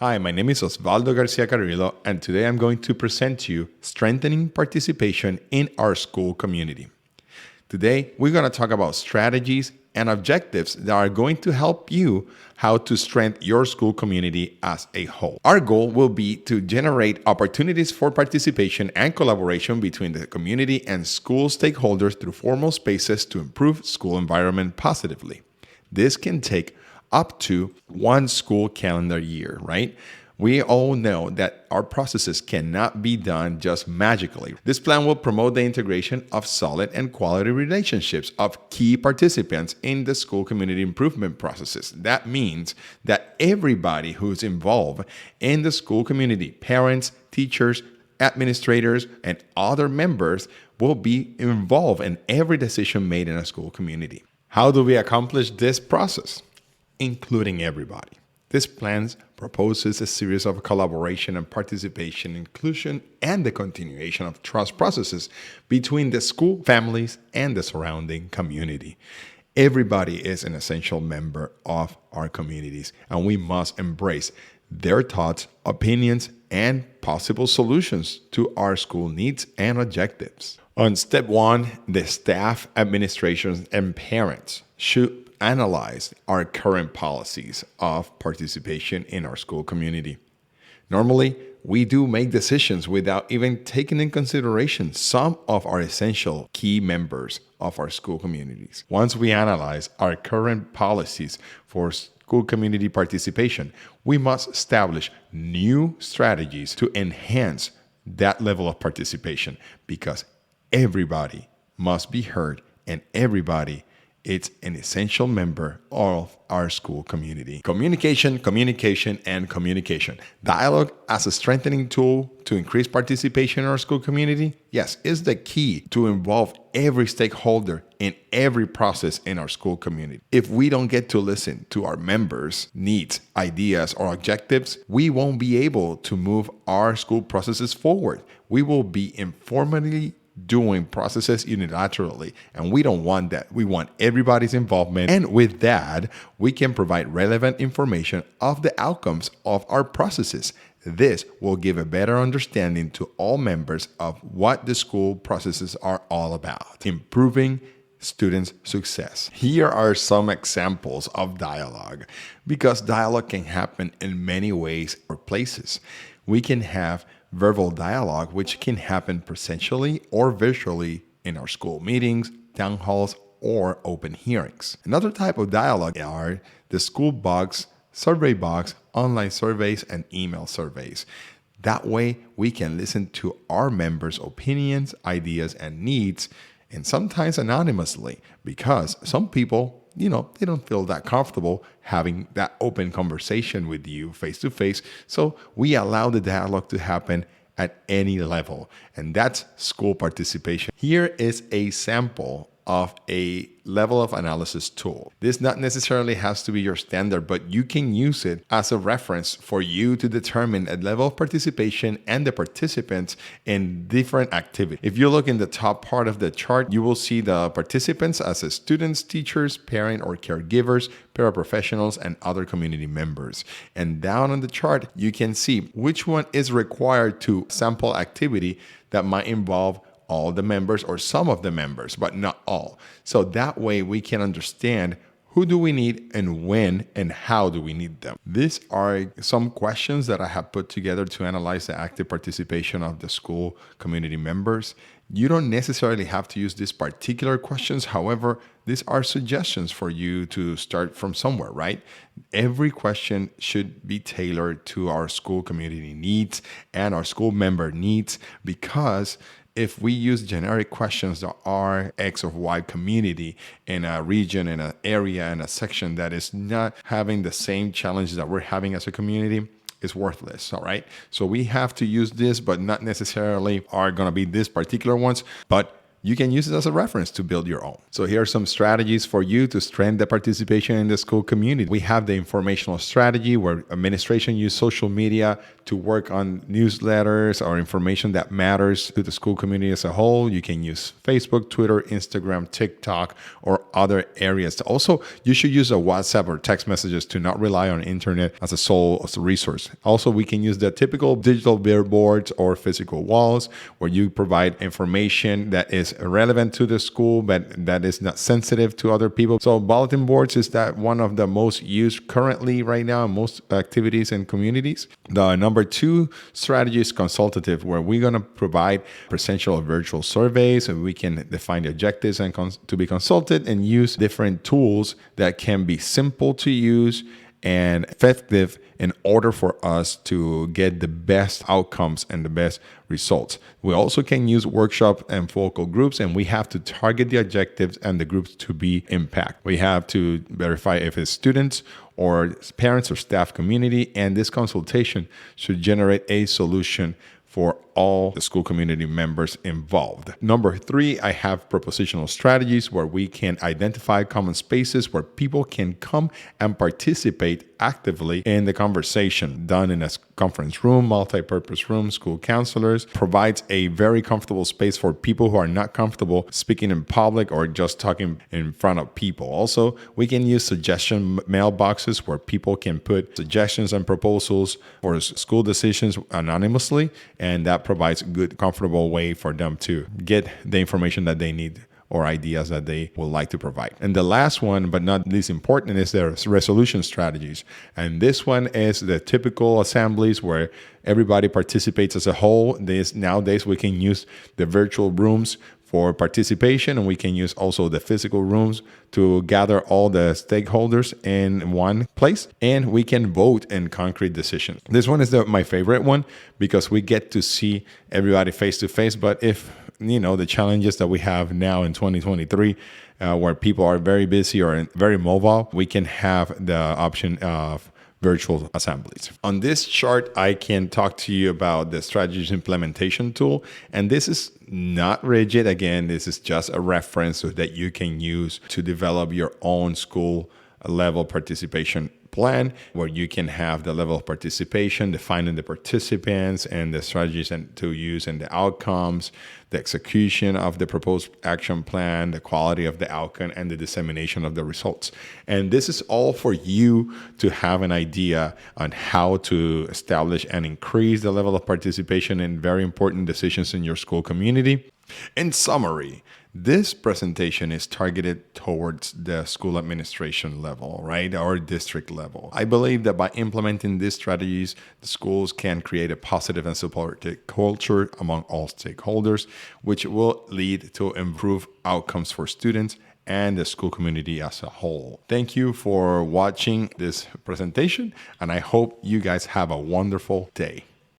Hi, my name is Osvaldo Garcia Carrillo, and today I'm going to present to you strengthening participation in our school community. Today, we're going to talk about strategies and objectives that are going to help you how to strengthen your school community as a whole. Our goal will be to generate opportunities for participation and collaboration between the community and school stakeholders through formal spaces to improve school environment positively. This can take up to one school calendar year, right? We all know that our processes cannot be done just magically. This plan will promote the integration of solid and quality relationships of key participants in the school community improvement processes. That means that everybody who's involved in the school community, parents, teachers, administrators, and other members will be involved in every decision made in a school community. How do we accomplish this process? Including everybody. This plan proposes a series of collaboration and participation, inclusion, and the continuation of trust processes between the school, families, and the surrounding community. Everybody is an essential member of our communities, and we must embrace their thoughts, opinions, and possible solutions to our school needs and objectives. On step 1, the staff, administrations, and parents should analyze our current policies of participation in our school community. Normally, we do make decisions without even taking in consideration some of our essential key members of our school communities. Once we analyze our current policies for school community participation, we must establish new strategies to enhance that level of participation because everybody must be heard and everybody it's an essential member of our school community. Communication, and communication. Dialogue as a strengthening tool to increase participation in our school community, yes, is the key to involve every stakeholder in every process in our school community. If we don't get to listen to our members' needs, ideas, or objectives, we won't be able to move our school processes forward. We will be informally doing processes unilaterally, and we don't want that. We want everybody's involvement, and with that, we can provide relevant information of the outcomes of our processes. This will give a better understanding to all members of what the school processes are all about, improving students' success. Here are some examples of dialogue, because dialogue can happen in many ways or places. We can have verbal dialogue, which can happen presentially or virtually in our school meetings, town halls, or open hearings. Another type of dialogue are the school box, survey box, online surveys, and email surveys. That way, we can listen to our members' opinions, ideas, and needs, and sometimes anonymously, because some people they don't feel that comfortable having that open conversation with you face to face. So we allow the dialogue to happen at any level, and that's school participation. Here is a sample of a level of analysis tool. This not necessarily has to be your standard, but you can use it as a reference for you to determine a level of participation and the participants in different activities. If you look in the top part of the chart, you will see the participants as students, teachers, parent or caregivers, paraprofessionals, and other community members. And down on the chart, you can see which one is required to sample activity that might involve all the members or some of the members, but not all. So that way we can understand who do we need and when and how do we need them. These are some questions that I have put together to analyze the active participation of the school community members. You don't necessarily have to use these particular questions. However, these are suggestions for you to start from somewhere, right? Every question should be tailored to our school community needs and our school member needs, because if we use generic questions that are X or Y community in a region, in an area, in a section that is not having the same challenges that we're having as a community, it's worthless, all right? So we have to use this, but not necessarily are going to be these particular ones, but you can use it as a reference to build your own. So here are some strategies for you to strengthen the participation in the school community. We have the informational strategy where administration use social media to work on newsletters or information that matters to the school community as a whole. You can use Facebook, Twitter, Instagram, TikTok, or other areas. Also, you should use a WhatsApp or text messages to not rely on internet as a sole resource. Also, we can use the typical digital billboards or physical walls where you provide information that is relevant to the school, but that is not sensitive to other people. So bulletin boards is that one of the most used currently right now in most activities and communities. The number 2 strategy is consultative, where we're going to provide presential or virtual surveys, and we can define the objectives and to be consulted and use different tools that can be simple to use and effective in order for us to get the best outcomes and the best results. We also can use workshop and focal groups, and we have to target the objectives and the groups to be impact. We have to verify if it's students or parents or staff community, and this consultation should generate a solution for all the school community members involved. Number 3, I have propositional strategies where we can identify common spaces where people can come and participate actively in the conversation, done in a conference room, multi-purpose room. School counselors provides a very comfortable space for people who are not comfortable speaking in public or just talking in front of people. Also, we can use suggestion mailboxes where people can put suggestions and proposals for school decisions anonymously, and that provides a good, comfortable way for them to get the information that they need or ideas that they would like to provide. And the last one, but not least important, is the resolution strategies. And this one is the typical assemblies where everybody participates as a whole. Nowadays, we can use the virtual rooms for participation, and we can use also the physical rooms to gather all the stakeholders in one place, and we can vote in concrete decisions. This one is my favorite one because we get to see everybody face to face. But if the challenges that we have now in 2023, where people are very busy or very mobile, we can have the option of virtual assemblies. On this chart, I can talk to you about the strategies implementation tool. And this is not rigid. Again, this is just a reference so that you can use to develop your own school level participation plan, where you can have the level of participation, defining the participants and the strategies to use and the outcomes, the execution of the proposed action plan, the quality of the outcome, and the dissemination of the results. And this is all for you to have an idea on how to establish and increase the level of participation in very important decisions in your school community. In summary, this presentation is targeted towards the school administration level, right, or district level. I believe that by implementing these strategies, the schools can create a positive and supportive culture among all stakeholders, which will lead to improved outcomes for students and the school community as a whole. Thank you for watching this presentation, and I hope you guys have a wonderful day.